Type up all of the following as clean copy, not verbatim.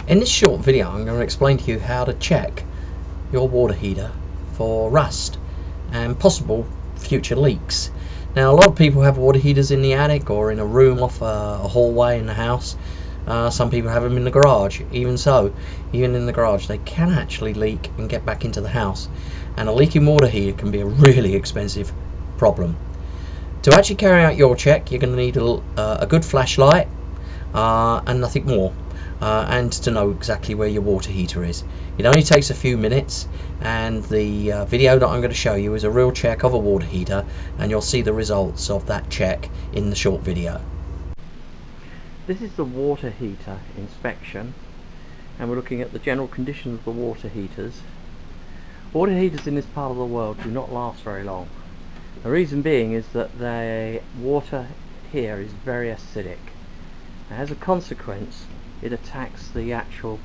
In this short video I'm going to explain to you how to check your water heater for rust and possible future leaks. Now, a lot of people have water heaters in the attic or in a room off a hallway in the house. Some people have them in the garage. Even so, even in the garage they can actually leak and get back into the house, and a leaking water heater can be a really expensive problem. To actually carry out your check, you're going to need a good flashlight and nothing more, and to know exactly where your water heater is. It only takes a few minutes, and the video that I'm going to show you is a real check of a water heater, and you'll see the results of that check in the short video. This is the water heater inspection, and we're looking at the general condition of the water heaters. Water heaters in this part of the world do not last very long. The reason being is that the water here is very acidic. As a consequence, it attacks the actual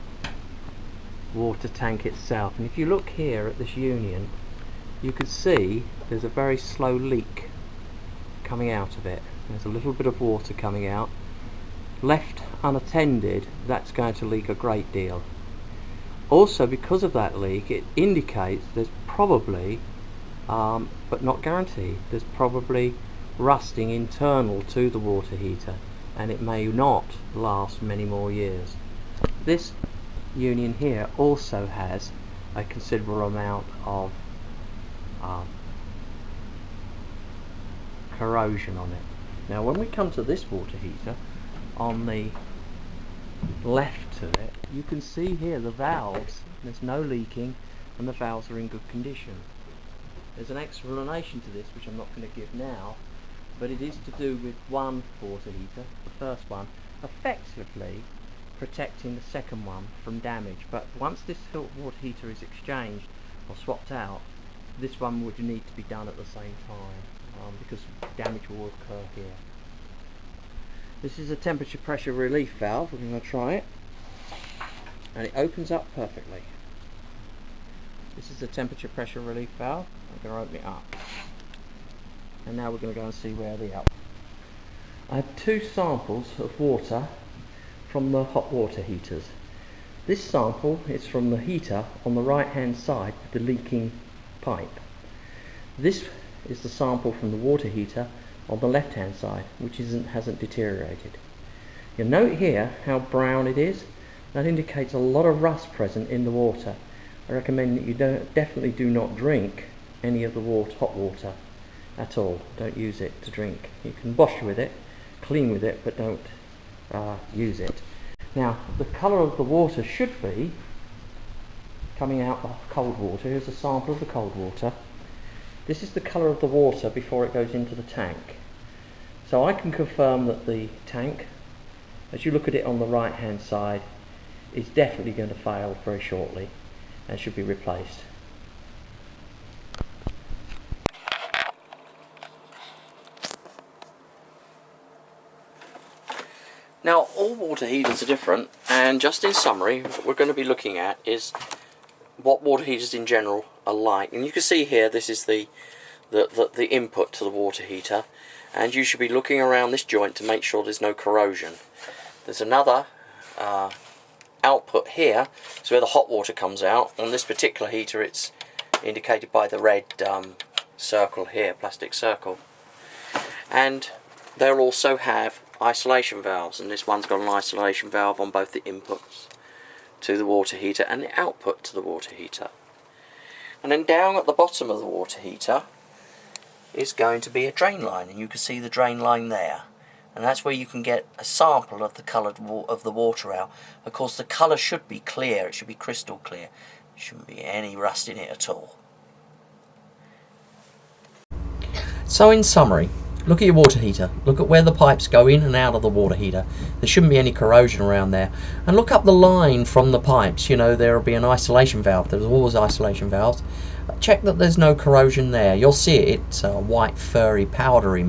water tank itself. And if you look here at this union, you can see there's a very slow leak coming out of it. There's a little bit of water coming out. Left unattended, that's going to leak a great deal. Also, because of that leak, it indicates there's probably, but not guaranteed, there's probably rusting internal to the water heater, and it may not last many more years. This union here also has a considerable amount of corrosion on it. Now, when we come to this water heater, on the left to it, you can see here the valves, there's no leaking and the valves are in good condition. There's an explanation to this which I'm not going to give now, but it is to do with one water heater, the first one, effectively protecting the second one from damage. But once this water heater is exchanged or swapped out, this one would need to be done at the same time, because damage will occur here. This is a temperature pressure relief valve. We're going to try it, and it opens up perfectly. This is the temperature pressure relief valve. I'm going to open it up, and now we're going to go and see where the output. I have two samples of water from the hot water heaters. This sample is from the heater on the right hand side with the leaking pipe. This is the sample from the water heater on the left hand side, which hasn't deteriorated. You'll note here how brown it is. That indicates a lot of rust present in the water. I recommend that you definitely do not drink any of the hot water at all. Don't use it to drink. You can wash with it, clean with it, but don't use it. Now, the colour of the water should be coming out of cold water. Here's a sample of the cold water. This is the colour of the water before it goes into the tank. So I can confirm that the tank, as you look at it on the right hand side, is definitely going to fail very shortly and should be replaced. Now, all water heaters are different, and just in summary, what we're going to be looking at is what water heaters in general are like. And you can see here, this is the input to the water heater, and you should be looking around this joint to make sure there's no corrosion. There's another output here, so where the hot water comes out. On this particular heater, it's indicated by the red circle here, plastic circle. And they'll also have isolation valves, and this one's got an isolation valve on both the inputs to the water heater and the output to the water heater. And then down at the bottom of the water heater is going to be a drain line, and you can see the drain line there, and that's where you can get a sample of the colour of the water out. Of course, the colour should be clear, it should be crystal clear. There shouldn't be any rust in it at all. So in summary, look at your water heater, look at where the pipes go in and out of the water heater. There shouldn't be any corrosion around there. And look up the line from the pipes. You know, there will be an isolation valve. There's always isolation valves. Check that there's no corrosion there. You'll see it. It's a white, furry, powdery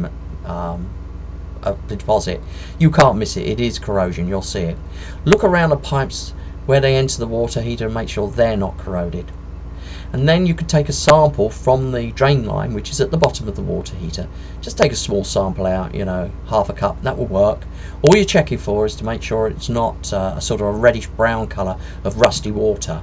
deposit. You can't miss it. It is corrosion. You'll see it. Look around the pipes where they enter the water heater and make sure they're not corroded. and then you could take a sample from the drain line, which is at the bottom of the water heater. Just take a small sample out, you know, half a cup, that will work. All you're checking for is to make sure it's not a sort of a reddish brown colour of rusty water.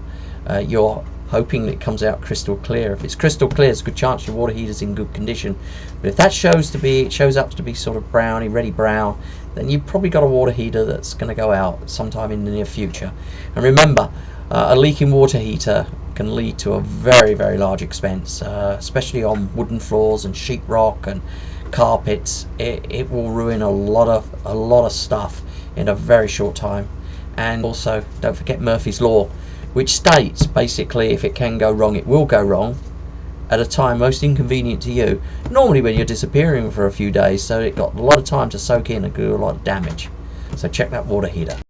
You're hoping it comes out crystal clear. If it's crystal clear, there's a good chance your water heater's in good condition. But if that shows up to be sort of browny, reddy brown, then you've probably got a water heater that's going to go out sometime in the near future. And remember, a leaking water heater can lead to a very, very large expense, especially on wooden floors and sheetrock and carpets. It will ruin a lot of stuff in a very short time. And also, don't forget Murphy's Law, which states basically if it can go wrong, it will go wrong at a time most inconvenient to you, normally when you're disappearing for a few days, so it got a lot of time to soak in and do a lot of damage. So check that water heater.